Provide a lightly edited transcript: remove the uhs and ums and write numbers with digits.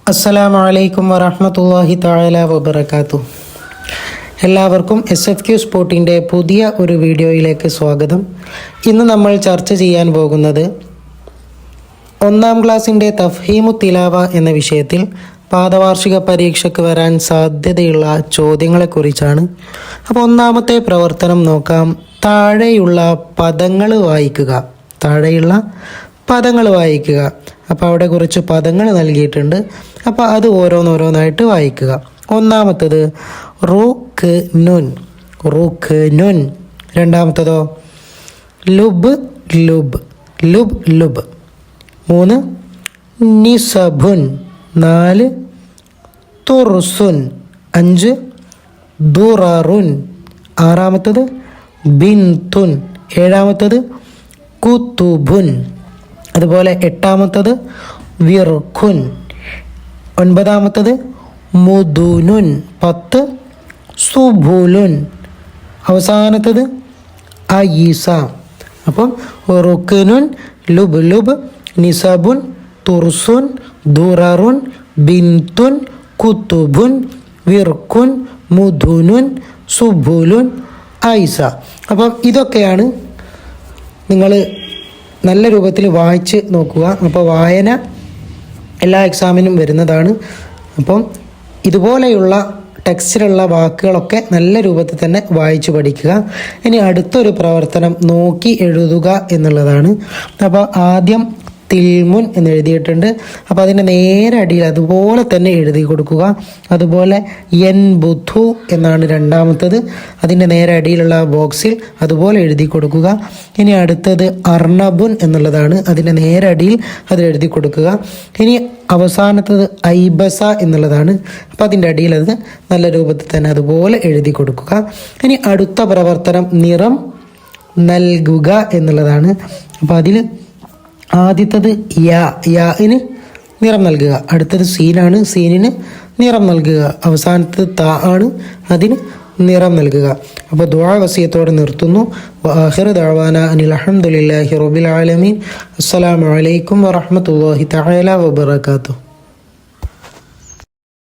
അസ്സലാമു അലൈക്കും വറഹ്മത്തുള്ളാഹി തആല വബറകാതുഹു. എല്ലാവർക്കും SFQ സ്പോർട്ടിൻ്റെ പുതിയ ഒരു വീഡിയോയിലേക്ക് സ്വാഗതം. ഇന്ന് നമ്മൾ ചർച്ച ചെയ്യാൻ പോകുന്നത് 1-ാം ക്ലാസ്സിൻ്റെ തഫ്ഹീമു തിലാവ എന്ന വിഷയത്തിൽ പാദവാർഷിക പരീക്ഷയ്ക്ക് വരാൻ സാധ്യതയുള്ള ചോദ്യങ്ങളെക്കുറിച്ചാണ്. അപ്പോൾ ഒന്നാമത്തെ പ്രവർത്തനം നോക്കാം. താഴെയുള്ള പദങ്ങൾ വായിക്കുക. അപ്പോൾ അവിടെ കുറച്ച് പദങ്ങൾ നൽകിയിട്ടുണ്ട്. അപ്പോൾ അത് ഓരോന്നോരോന്നായിട്ട് വായിക്കുക. ഒന്നാമത്തത് റുക്ക് നുൻ. രണ്ടാമത്തതോ ലുബ്. 3 നിസബുൻ. 4 തുർസുൻ. 5 ദുററുൻ. 6 ബിൻതുൻ. 7 കുത്തുബുൻ. അതുപോലെ 8 വിർഖുൻ. 9 മുദുനുൻ. 10 സുബുലുൻ. അവസാനത്തത് അയീസ. അപ്പം റുക്നുൻ, ലുബ്, നിസബുൻ, തുർസുൻ, ദുററുൻ, ബിൻതുൻ, കുത്തുബുൻ, വിർഖുൻ, മുദുനുൻ, സുബുലുൻ, അയീസ. അപ്പം ഇതൊക്കെയാണ് നിങ്ങൾ നല്ല രൂപത്തിൽ വായിച്ച് നോക്കുക. അപ്പോൾ വായന എല്ലാ എക്സാമിനും വരുന്നതാണ്. അപ്പം ഇതുപോലെയുള്ള ടെക്സ്റ്റിലുള്ള വാക്കുകളൊക്കെ നല്ല രൂപത്തിൽ തന്നെ വായിച്ച് പഠിക്കുക. ഇനി അടുത്തൊരു പ്രവർത്തനം നോക്കി എഴുതുക എന്നുള്ളതാണ്. അപ്പോൾ ആദ്യം തിൽമുൻ എന്ന് എഴുതിയിട്ടുണ്ട്. അപ്പോൾ അതിൻ്റെ നേരെ അടിയിൽ അതുപോലെ തന്നെ എഴുതി കൊടുക്കുക. അതുപോലെ യൻബുഥു എന്നാണ് രണ്ടാമത്തത്. അതിൻ്റെ നേരെ അടിയിലുള്ള ബോക്സിൽ അതുപോലെ എഴുതി കൊടുക്കുക. ഇനി അടുത്തത് അർണബുൻ എന്നുള്ളതാണ്. അതിൻ്റെ നേരെ അടിയിൽ അത് എഴുതി കൊടുക്കുക. ഇനി അവസാനത്തത് ഐബസ എന്നുള്ളതാണ്. അപ്പോൾ അതിൻ്റെ അടിയിൽ അത് നല്ല രൂപത്തിൽ തന്നെ അതുപോലെ എഴുതി കൊടുക്കുക. ഇനി അടുത്ത പ്രവർത്തനം നിറം നൽകുക എന്നുള്ളതാണ്. അപ്പോൾ അതിൽ ആദ്യത്തത് യാന് നിറം നൽകുക. അടുത്തത് സീനാണ്. സീനിന് നിറം നൽകുക. അവസാനത്തത് താ ആണ്. അതിന് നിറം നൽകുക. അപ്പോൾ ദുആ വസിയത്തോടെ നിർത്തുന്നു. വആഖിറു ദഅവാന അനിൽ ഹംദുലില്ലാഹി റബ്ബിൽ ആലമീൻ. അസ്സലാമു അലൈക്കും വറഹ്മത്തുള്ളാഹി തആല വബറകാതുഹു.